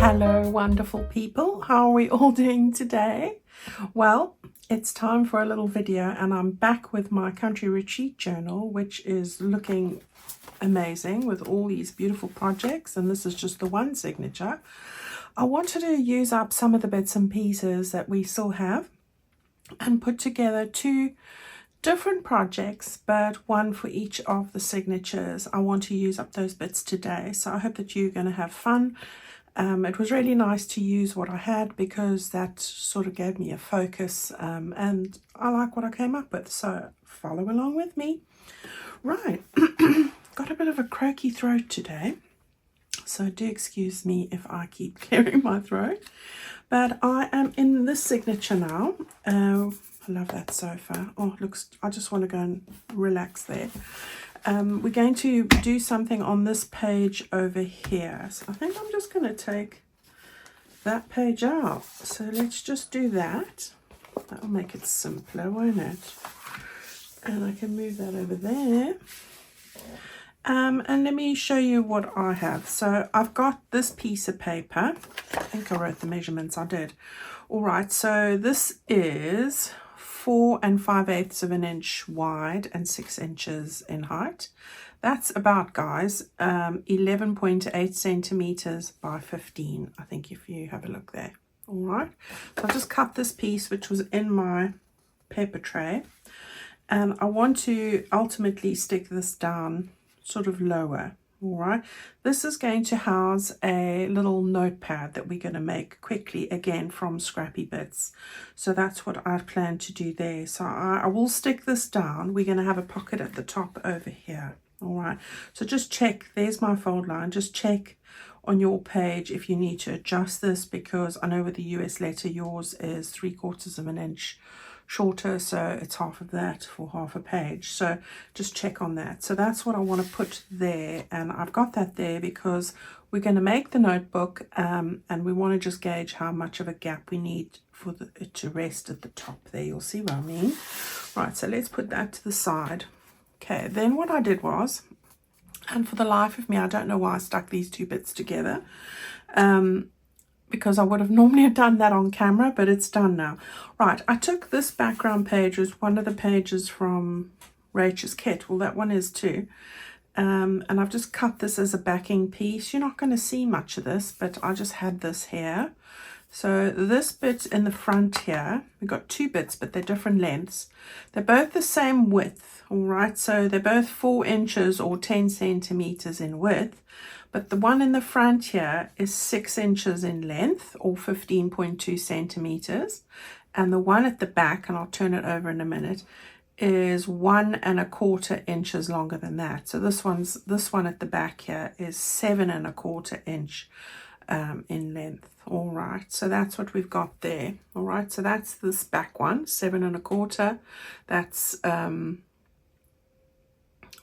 Hello, wonderful people. How are we all doing today? Well, it's time for a little video, and I'm back with my country retreat journal, which is looking amazing with all these beautiful projects, and this is just the one signature. I wanted to use up some of the bits and pieces that we still have and put together two different projects, but one for each of the signatures. I want to use up those bits today, so I hope that you're going to have fun. It was really nice to use what I had because that sort of gave me a focus, and I like what I came up with, so follow along with me. Right, got a bit of a croaky throat today, so do excuse me if I keep clearing my throat, but I am in this signature now. I love that sofa. Oh, it looks, I just want to go and relax there. We're going to do something on this page over here. So I think I'm just going to take that page out. So let's just do that. That'll make it simpler, won't it? And I can move that over there. And let me show you what I have. So I've got this piece of paper. I think I wrote the measurements. I did. All right, so this is 4 5/8 of an inch wide and 6 inches in height. That's about, guys, 11.8 centimeters by 15, I think, if you have a look there. All right, so I just cut this piece, which was in my paper tray, and I want to ultimately stick this down sort of lower. All right, this is going to house a little notepad that we're going to make quickly, again from scrappy bits. So that's what I plan to do there. So I will stick this down. We're going to have a pocket at the top over here. All right, so just check, there's my fold line. Just check on your page if you need to adjust this, because I know with the US letter yours is 3/4 of an inch shorter, so it's half of that for half a page, so just check on that. So that's what I want to put there, and I've got that there because we're going to make the notebook, and we want to just gauge how much of a gap we need for it to rest at the top there. You'll see what I mean. Right, so let's put that to the side. Okay, then what I did was, and for the life of me I don't know why I stuck these two bits together, because I would have normally done that on camera, but it's done now. Right, I took this background page as one of the pages from Rachel's kit. Well, that one is too. And I've just cut this as a backing piece. You're not going to see much of this, but I just had this here. So this bit in the front here, we've got two bits, but they're different lengths. They're both the same width, all right? So they're both 4 inches or 10 centimeters in width. But the one in the front here is 6 inches in length, or 15.2 centimeters. And the one at the back, and I'll turn it over in a minute, is 1 1/4 inches longer than that. So this one at the back here is 7 1/4 inch in length. All right, so that's what we've got there. All right, so that's this back one, 7 1/4. That's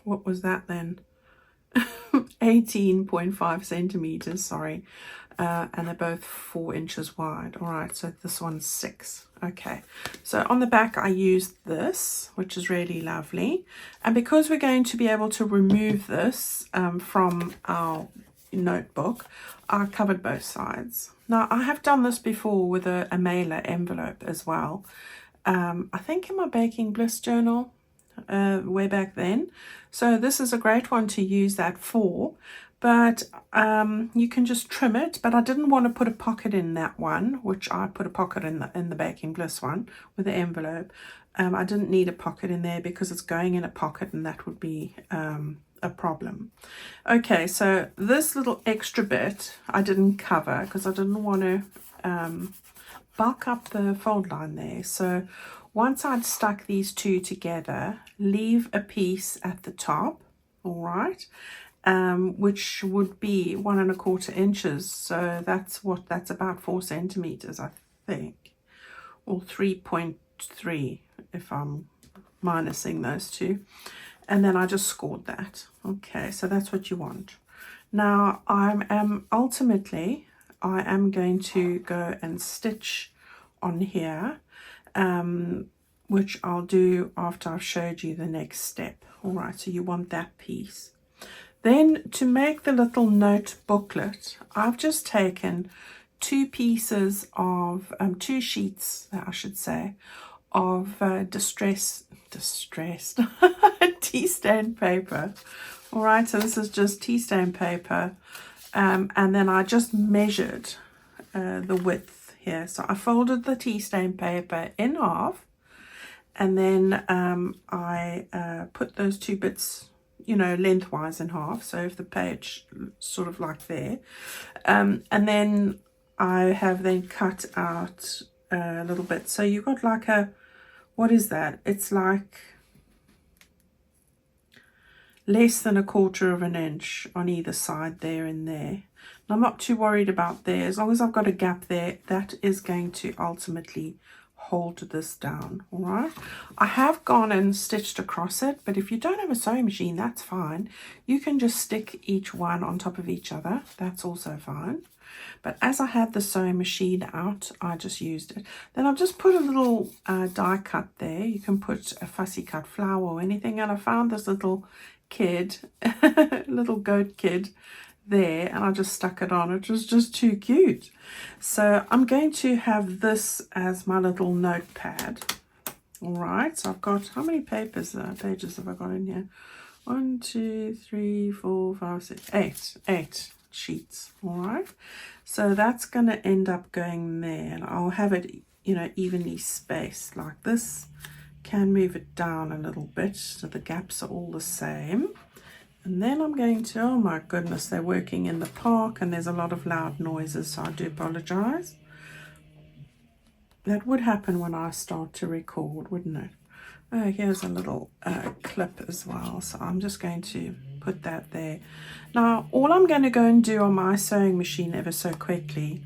what was that then? 18.5 centimeters, sorry, and they're both 4 inches wide. All right, so this one's 6. Okay, so on the back I used this, which is really lovely, and because we're going to be able to remove this from our notebook, I covered both sides. Now I have done this before with a mailer envelope as well, I think in my Baking Bliss journal, way back then. So this is a great one to use that for, but you can just trim it. But I didn't want to put a pocket in that one, which I put a pocket in the Baking Bliss one with the envelope. I didn't need a pocket in there because it's going in a pocket, and that would be a problem. Okay, so this little extra bit I didn't cover because I didn't want to bulk up the fold line there. So once I'd stuck these two together, leave a piece at the top, all right, which would be 1 1/4 inches. So that's about 4 centimeters, I think, or 3.3 if I'm minusing those two. And then I just scored that. Okay, so that's what you want. Now I am going to go and stitch on here, which I'll do after I've showed you the next step. All right, so you want that piece. Then to make the little note booklet, I've just taken two sheets, I should say, of distressed tea stain paper. All right, so this is just tea stain paper, and then I just measured the width here. So I folded the tea stain paper in half, and then I put those two bits, you know, lengthwise in half, so if the page sort of like there, and then I have then cut out a little bit. So you've got like a, what is that? It's like less than 1/4 of an inch on either side there and there. And I'm not too worried about there. As long as I've got a gap there, that is going to ultimately hold this down. All right, I have gone and stitched across it, but if you don't have a sewing machine, that's fine. You can just stick each one on top of each other. That's also fine. But as I had the sewing machine out, I just used it. Then I've just put a little die cut there. You can put a fussy cut flower or anything. And I found this little kid, little goat kid there, and I just stuck it on. It was just too cute. So I'm going to have this as my little notepad. All right, so I've got, how many pages have I got in here? 1, 2, 3, 4, 5, 6, 8 sheets. All right, so that's going to end up going there, and I'll have it, you know, evenly spaced like this. Can move it down a little bit so the gaps are all the same. And then I'm going to, oh my goodness, they're working in the park and there's a lot of loud noises, so I do apologize. That would happen when I start to record, wouldn't it? Oh, here's a little clip as well, so I'm just going to put that there. Now, all I'm going to go and do on my sewing machine ever so quickly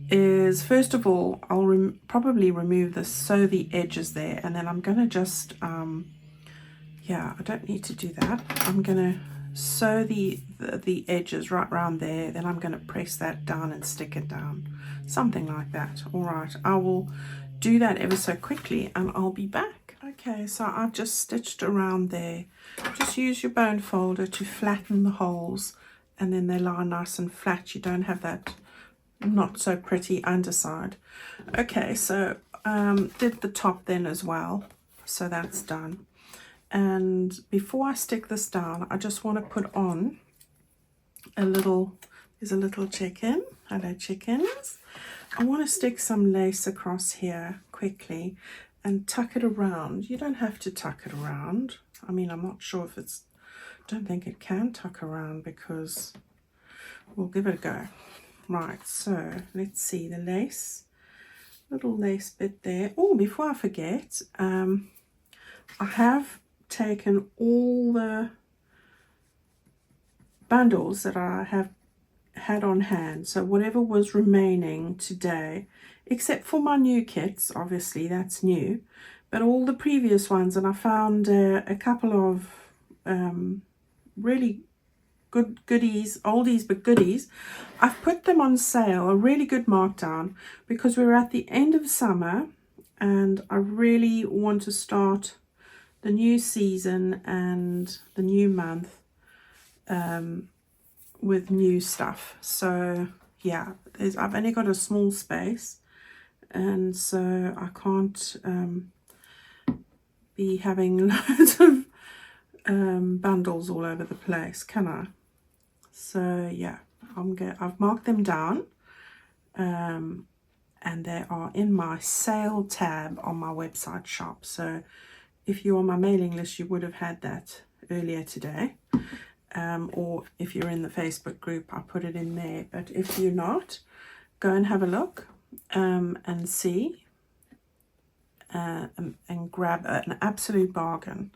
is, first of all, I'll probably remove this, sew the edges there, and then I'm going to just, yeah, I don't need to do that. I'm going to sew the edges right around there, then I'm going to press that down and stick it down, something like that. All right, I will do that ever so quickly and I'll be back. Okay, so I've just stitched around there. Just use your bone folder to flatten the holes, and then they lie nice and flat. You don't have that not so pretty underside. Okay, so did the top then as well, so that's done. And before I stick this down, I just want to put on a little, there's a little chicken. Hello chickens. I want to stick some lace across here quickly and tuck it around. You don't have to tuck it around. I mean, I'm not sure if it's, don't think it can tuck around, because we'll give it a go. Right, so let's see the lace, little lace bit there. Oh, before I forget, I have taken all the bundles that I have had on hand, so whatever was remaining today, except for my new kits, obviously that's new, but all the previous ones, and I found a couple of really good goodies, oldies but goodies. I've put them on sale, a really good markdown, because we're at the end of summer and I really want to start the new season and the new month with new stuff. So yeah, I've only got a small space, and so I can't be having loads of bundles all over the place, can I? So yeah, I've marked them down, and they are in my sale tab on my website shop. So if you're on my mailing list, you would have had that earlier today, or if you're in the Facebook group, I put it in there. But if you're not, go and have a look and see, and grab an absolute bargain.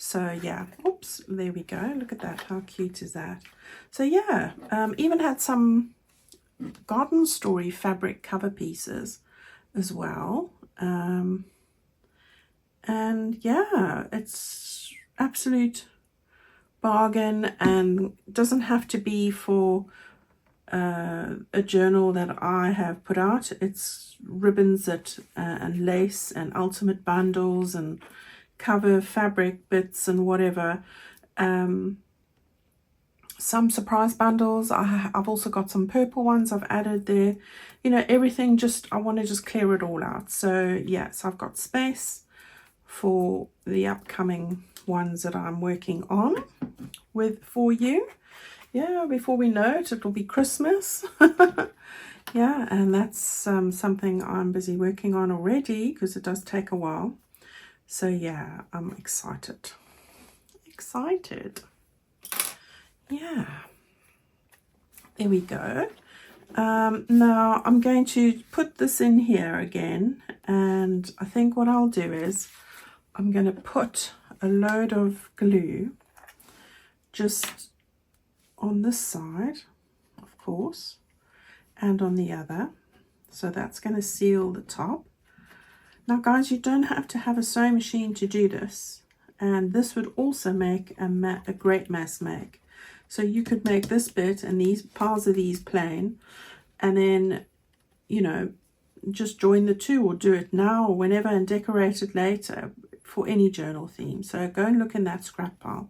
So yeah, oops, there we go. Look at that. How cute is that? So yeah, even had some Garden Story fabric cover pieces as well. And yeah, it's absolute bargain, and doesn't have to be for a journal that I have put out. It's ribbons that and lace and ultimate bundles and cover fabric bits and whatever. some surprise bundles. I've also got some purple ones I've added there. You know, everything, just I want to just clear it all out. So yeah, so I've got space for the upcoming ones that I'm working on for you. Yeah, before we know it, it'll be Christmas. Yeah, and that's something I'm busy working on already, because it does take a while. So yeah, I'm excited. Yeah, there we go. Now I'm going to put this in here again, and I think what I'll do is I'm going to put a load of glue just on this side, of course, and on the other. So that's going to seal the top. Now guys, you don't have to have a sewing machine to do this, and this would also make a great mass make. So you could make this bit and these piles of these plain, and then, you know, just join the two, or do it now or whenever and decorate it later for any journal theme. So go and look in that scrap pile,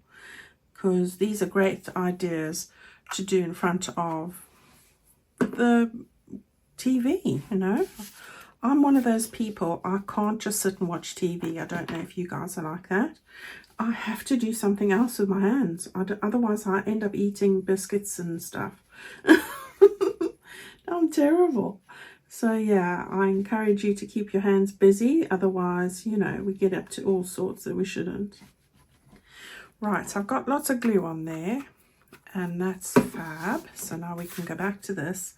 because these are great ideas to do in front of the TV, you know. I'm one of those people, I can't just sit and watch TV. I don't know if you guys are like that. I have to do something else with my hands. Otherwise, I end up eating biscuits and stuff. I'm terrible. So yeah, I encourage you to keep your hands busy. Otherwise, you know, we get up to all sorts that we shouldn't. Right, so I've got lots of glue on there, and that's fab. So now we can go back to this.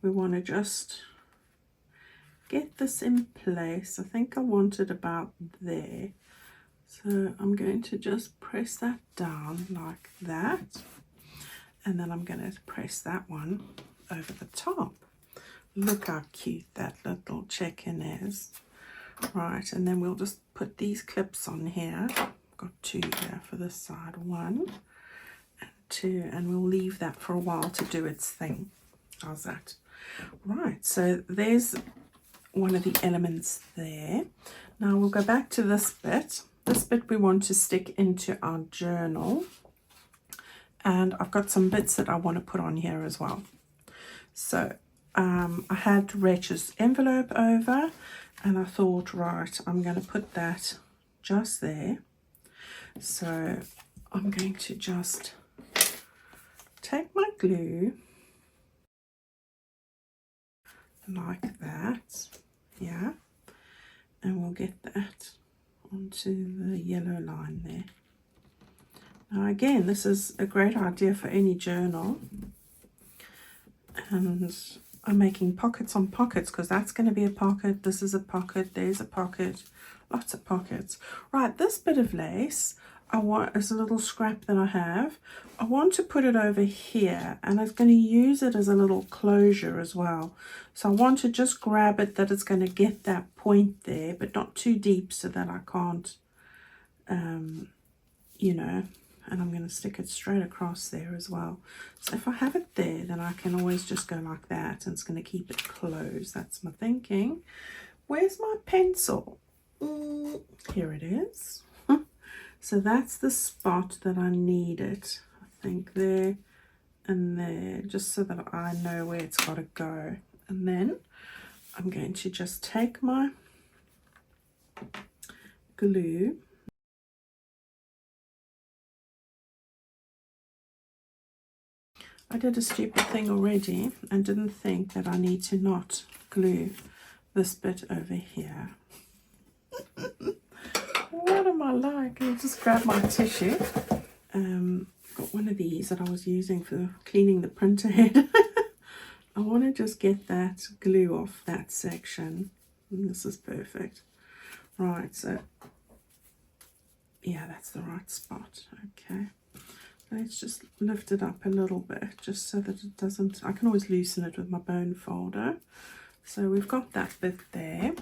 We want to just get this in place. I think I want it about there. So I'm going to just press that down like that, and then I'm going to press that one over the top. Look how cute that little check-in is. Right, and then we'll just put these clips on here. I've got two here for this side, 1 and 2, and we'll leave that for a while to do its thing. How's that? Right, so there's one of the elements there. Now we'll go back to this bit. This bit we want to stick into our journal, and I've got some bits that I want to put on here as well. So I had Rachel's envelope over, and I thought, right, I'm going to put that just there. So I'm going to just take my glue like that, yeah, and we'll get that onto the yellow line there. Now again, this is a great idea for any journal, and I'm making pockets on pockets, because that's going to be a pocket, this is a pocket, there's a pocket, lots of pockets. Right, this bit of lace I want is a little scrap that I have. I want to put it over here, and I'm going to use it as a little closure as well. So I want to just grab it that it's going to get that point there, but not too deep so that I can't, you know, and I'm going to stick it straight across there as well. So if I have it there, then I can always just go like that, and it's going to keep it closed. That's my thinking. Where's my pencil? Here it is. So that's the spot that I need it. I think there and there, just so that I know where it's got to go. And then I'm going to just take my glue . I did a stupid thing already and didn't think that I need to not glue this bit over here. What am I like? I'll just grab my tissue. Got one of these that I was using for cleaning the printer head. I want to just get that glue off that section. And this is perfect. Right, so yeah, that's the right spot. Okay. Let's just lift it up a little bit, just so that it doesn't, I can always loosen it with my bone folder. So we've got that bit there.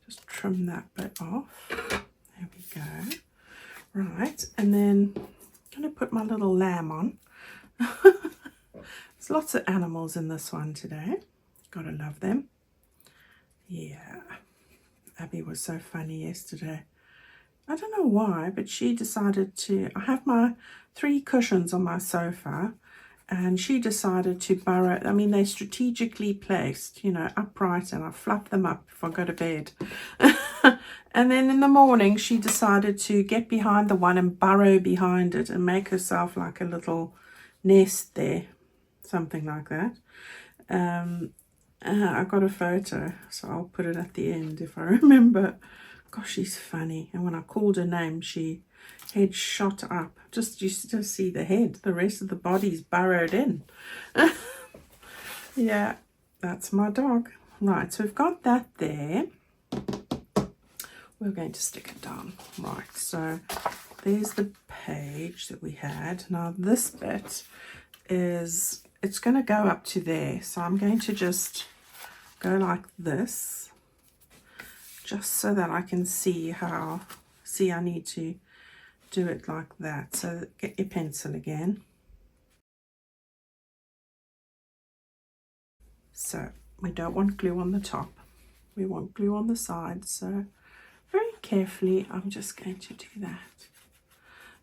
Just trim that bit off. There we go. Right, and then I'm going to put my little lamb on. There's lots of animals in this one today. Gotta love them. Yeah. Abby was so funny yesterday. I don't know why, but she decided to, I have my 3 cushions on my sofa, and she decided to burrow. I mean, they're strategically placed, you know, upright, and I fluff them up if I go to bed. And then in the morning, she decided to get behind the one and burrow behind it and make herself like a little nest there, something like that. I got a photo, so I'll put it at the end if I remember. Gosh, she's funny. And when I called her name, she head shot up. Just you just see the head. The rest of the body's burrowed in. Yeah, that's my dog. Right, so we've got that there. We're going to stick it down. Right, so there's the page that we had. Now this bit is, it's going to go up to there. So I'm going to just go like this, just so that I can see how, see, I need to do it like that. So get your pencil again. So we don't want glue on the top. We want glue on the side. So very carefully, I'm just going to do that.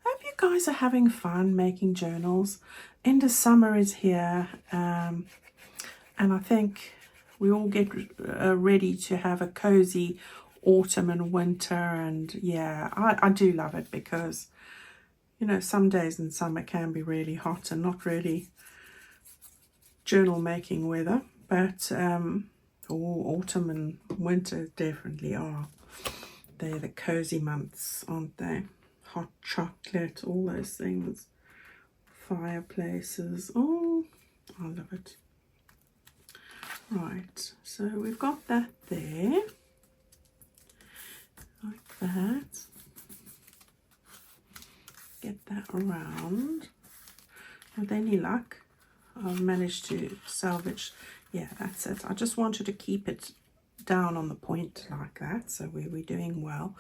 I hope you guys are having fun making journals. End of summer is here. And I think we all get ready to have a cozy autumn and winter. And yeah, I do love it because, you know, some days in summer can be really hot and not really journal making weather, but autumn and winter definitely are. They're the cozy months, aren't they? Hot chocolate, all those things, fireplaces. Oh, I love it. Right, so we've got that there, like that. Get that around. With any luck, I've managed to salvage. Yeah, that's it. I just wanted to keep it down on the point like that, so we're doing well.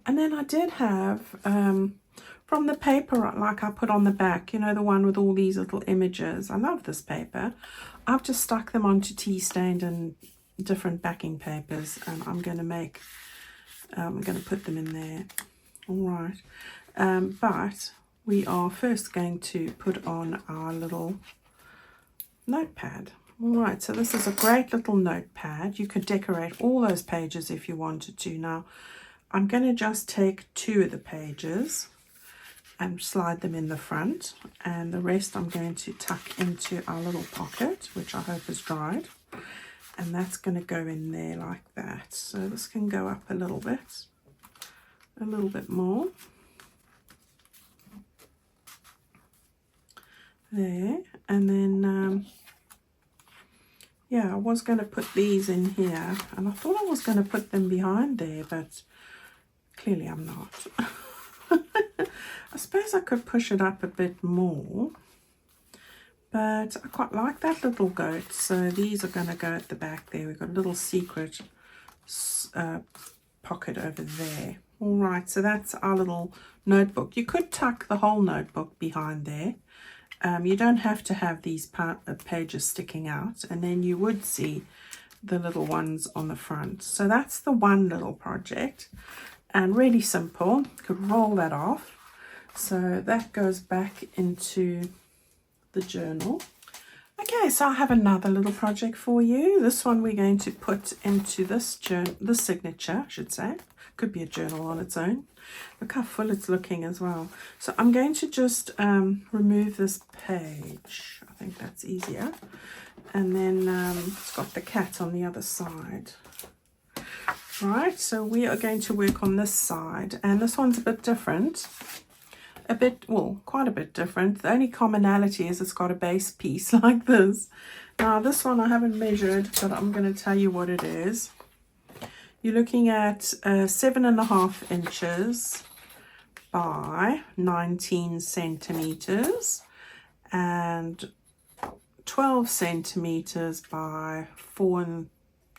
And then I did have from the paper, like I put on the back, you know, the one with all these little images. I love this paper. I've just stuck them onto tea stained and different backing papers, and I'm going to make, I'm going to put them in there. All right, but we are first going to put on our little notepad. All right, so this is a great little notepad. You could decorate all those pages if you wanted to. Now, I'm going to just take 2 of the pages and slide them in the front, and the rest I'm going to tuck into our little pocket, which I hope is dried, and that's going to go in there like that. So this can go up a little bit more. There, and then yeah, I was going to put these in here, and I thought I was going to put them behind there, but clearly I'm not. I suppose I could push it up a bit more, but I quite like that little goat, so these are going to go at the back there. We've got a little secret pocket over there. All right, so that's our little notebook. You could tuck the whole notebook behind there. You don't have to have these pages sticking out, and then you would see the little ones on the front. So that's the one little project, and really simple. You could roll that off. So that goes back into the journal. Okay, so I have another little project for you. This one we're going to put into this journal, the signature, I should say. Could be a journal on its own. Look how full it's looking as well. So I'm going to just remove this page. I think that's easier. And then it's got the cat on the other side. Right, so we are going to work on this side. And this one's a bit different. Quite a bit different. The only commonality is it's got a base piece like this. Now this one I haven't measured, but I'm going to tell you what it is. You're looking at 7.5 inches by 19 centimeters and 12 centimeters by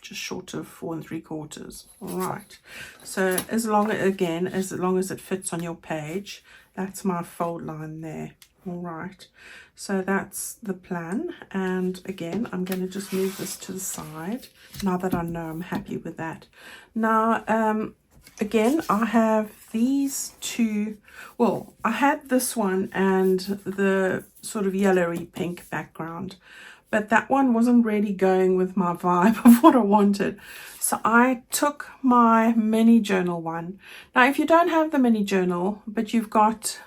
just short of 4 3/4. All right, so as long as it fits on your page, that's my fold line there. All right, so that's the plan, and again I'm going to just move this to the side now that I know I'm happy with that. Now again, I have these two. Well, I had this one and the sort of yellowy pink background, but that one wasn't really going with my vibe of what I wanted. So I took my mini journal one. Now, if you don't have the mini journal, but you've got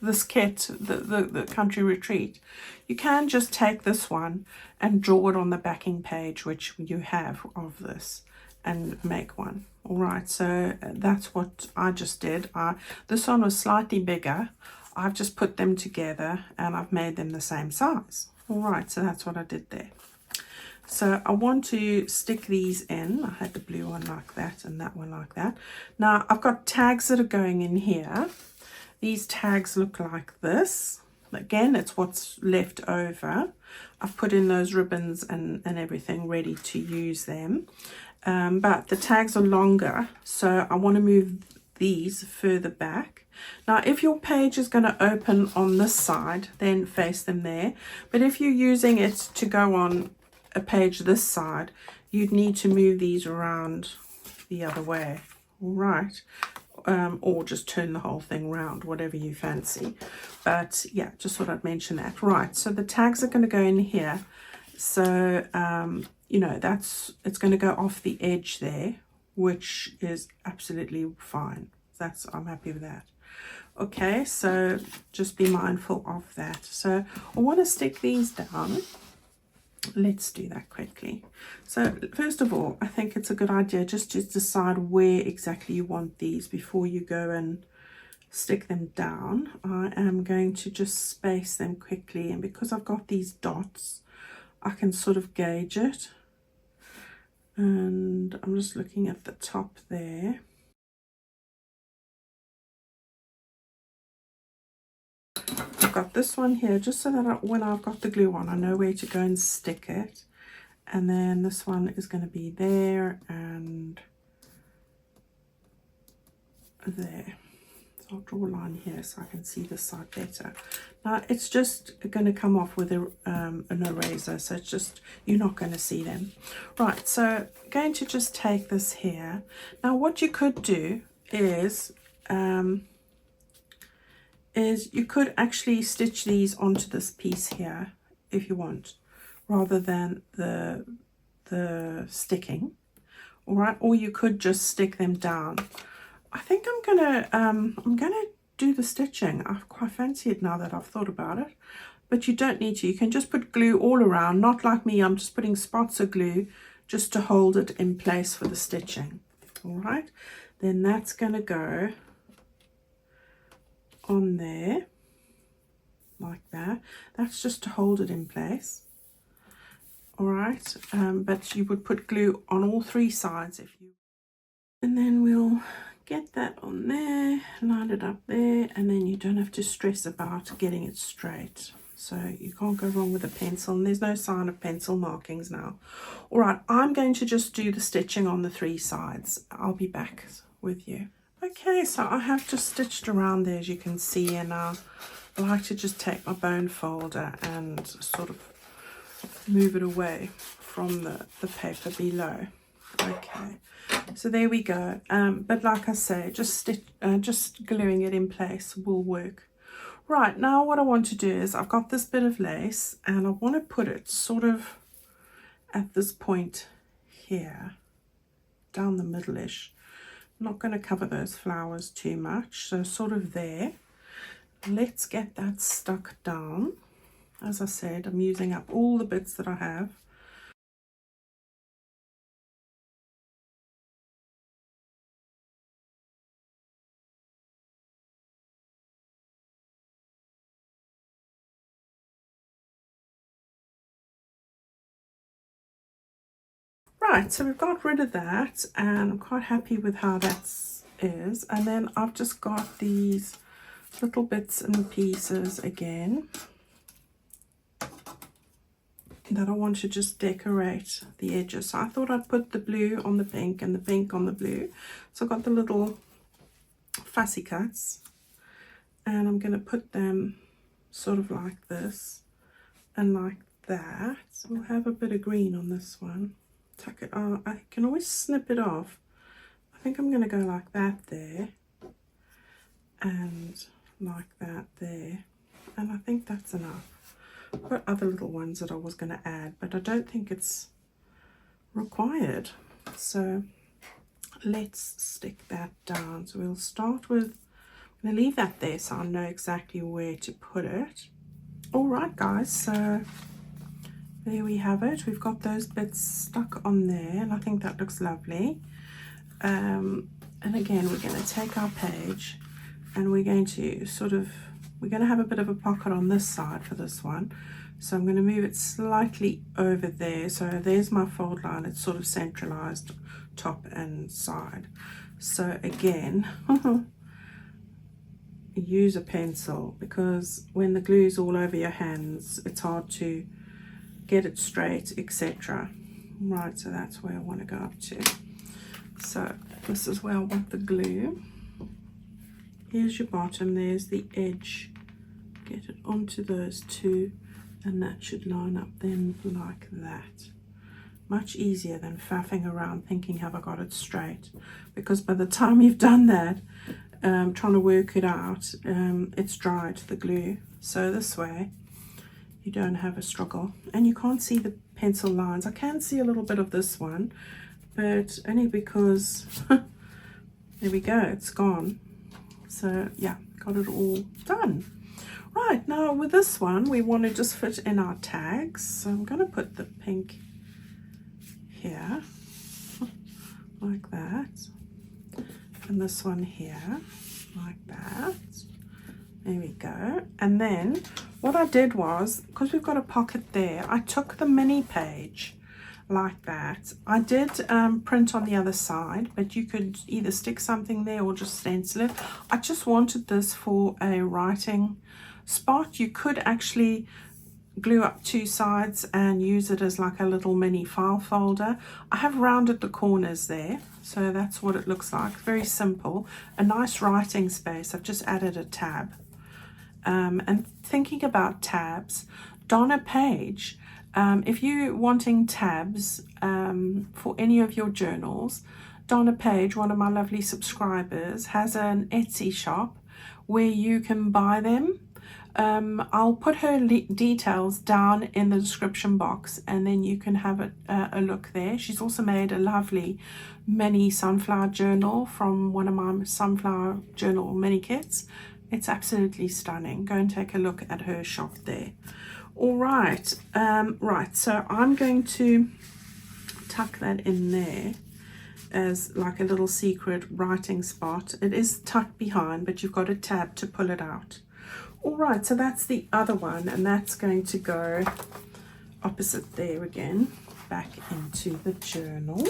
this kit, the country retreat, you can just take this one and draw it on the backing page, which you have of this, and make one. All right, so that's what I just did. This one was slightly bigger. I've just put them together and I've made them the same size. All right, so that's what I did there. So I want to stick these in. I had the blue one like that and that one like that. Now I've got tags that are going in here. These tags look like this. Again, it's what's left over. I've put in those ribbons and everything ready to use them. But the tags are longer, so I want to move these further back. Now, if your page is going to open on this side, then face them there. But if you're using it to go on a page this side, you'd need to move these around the other way. All right. Or just turn the whole thing round, whatever you fancy. But yeah, just thought I'd mention that. Right, so the tags are going to go in here. So, you know, it's going to go off the edge there, which is absolutely fine. I'm happy with that. Okay, so just be mindful of that. So I want to stick these down. Let's do that quickly. So first of all, I think it's a good idea just to decide where exactly you want these before you go and stick them down. I am going to just space them quickly, and because I've got these dots, I can sort of gauge it. And I'm just looking at the top there. I've got this one here just so that when I've got the glue on, I know where to go and stick it. And then this one is going to be there and there. So I'll draw a line here so I can see this side better. Now it's just going to come off with an eraser, so it's just, you're not going to see them. Right, so I'm going to just take this here. Now what you could do is you could actually stitch these onto this piece here if you want, rather than the sticking. All right, or you could just stick them down. I think I'm gonna do the stitching. I quite fancy it now that I've thought about it, but you don't need to. You can just put glue all around, not like me. I'm just putting spots of glue just to hold it in place for the stitching. All right, then that's gonna go on there like that. That's just to hold it in place. All right, but you would put glue on all three sides if you, and then we'll get that on there, line it up there, and then you don't have to stress about getting it straight. So you can't go wrong with a pencil, and there's no sign of pencil markings now. All right, I'm going to just do the stitching on the three sides. I'll be back with you. Okay, so I have just stitched around there, as you can see, and I like to just take my bone folder and sort of move it away from the paper below. Okay, so there we go. But like I say, just gluing it in place will work. Right, now what I want to do is I've got this bit of lace and I want to put it sort of at this point here, down the middle-ish. I'm not going to cover those flowers too much, so sort of there. Let's get that stuck down. As I said, I'm using up all the bits that I have. Right, so we've got rid of that, and I'm quite happy with how that is. And then I've just got these little bits and pieces again that I want to just decorate the edges. So I thought I'd put the blue on the pink and the pink on the blue. So I've got the little fussy cuts, and I'm going to put them sort of like this and like that. So we'll have a bit of green on this one. Tuck it. Oh, I can always snip it off. I think I'm going to go like that there and like that there, and I think that's enough. I've got other little ones that I was going to add, but I don't think it's required. So let's stick that down. So we'll start with, I'm going to leave that there so I know exactly where to put it. All right, guys, so there we have it. We've got those bits stuck on there, and I think that looks lovely. And again, we're going to take our page and we're going to we're going to have a bit of a pocket on this side for this one. So I'm going to move it slightly over there. So there's my fold line. It's sort of centralized top and side. So again, use a pencil, because when the glue's all over your hands, it's hard to get it straight, etc. Right, so that's where I want to go up to. So this is where I want the glue. Here's your bottom, there's the edge. Get it onto those two, and that should line up then like that. Much easier than faffing around thinking, have I got it straight? Because by the time you've done that, trying to work it out, it's dried, the glue. So this way you don't have a struggle, and you can't see the pencil lines. I can see a little bit of this one, but only because there we go, it's gone. So yeah, got it all done. Right, now with this one we want to just fit in our tags. So I'm going to put the pink here like that, and this one here like that. There we go. And then what I did was, because we've got a pocket there, I took the mini page like that. I did print on the other side, but you could either stick something there or just stencil it. I just wanted this for a writing spot. You could actually glue up two sides and use it as like a little mini file folder. I have rounded the corners there, so that's what it looks like. Very simple. A nice writing space. I've just added a tab. And thinking about tabs, Donna Page, if you're wanting tabs for any of your journals, Donna Page, one of my lovely subscribers, has an Etsy shop where you can buy them. I'll put her details down in the description box, and then you can have a look there. She's also made a lovely mini sunflower journal from one of my sunflower journal mini kits. It's absolutely stunning. Go and take a look at her shop there. All right, right, so I'm going to tuck that in there as like a little secret writing spot. It is tucked behind, but you've got a tab to pull it out. All right, so that's the other one, and that's going to go opposite there again, back into the journal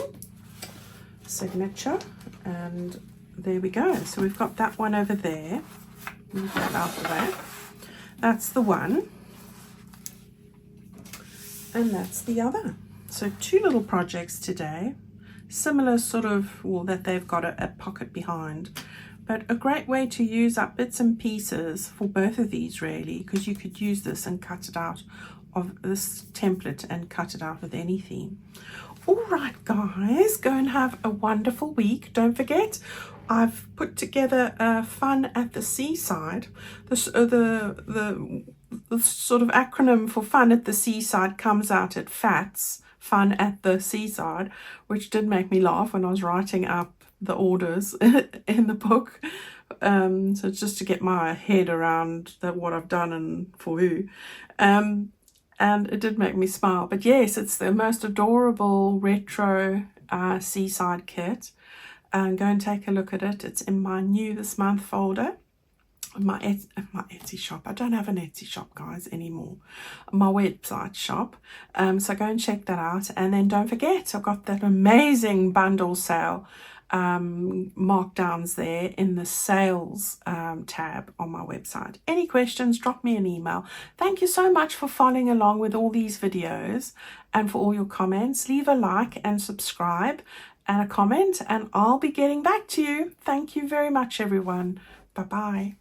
signature, and there we go. So we've got that one over there. Move that out of there. That's the one, and that's the other. So two little projects today, similar sort of, well, that they've got a pocket behind, but a great way to use up bits and pieces for both of these, really, because you could use this and cut it out of this template and cut it out with any theme. All right, guys, go and have a wonderful week. Don't forget, I've put together Fun at the Seaside. The sort of acronym for Fun at the Seaside comes out at FATS, Fun at the Seaside, which did make me laugh when I was writing up the orders in the book. So it's just to get my head around what I've done and for who. And it did make me smile. But yes, it's the most adorable retro seaside kit. Go and take a look at it. It's in my new this month folder. My Etsy shop. I don't have an Etsy shop, guys, anymore. My website shop. So go and check that out. And then don't forget, I've got that amazing bundle sale markdowns there in the sales tab on my website. Any questions, drop me an email. Thank you so much for following along with all these videos and for all your comments. Leave a like and subscribe and a comment, and I'll be getting back to you. Thank you very much, everyone. Bye-bye.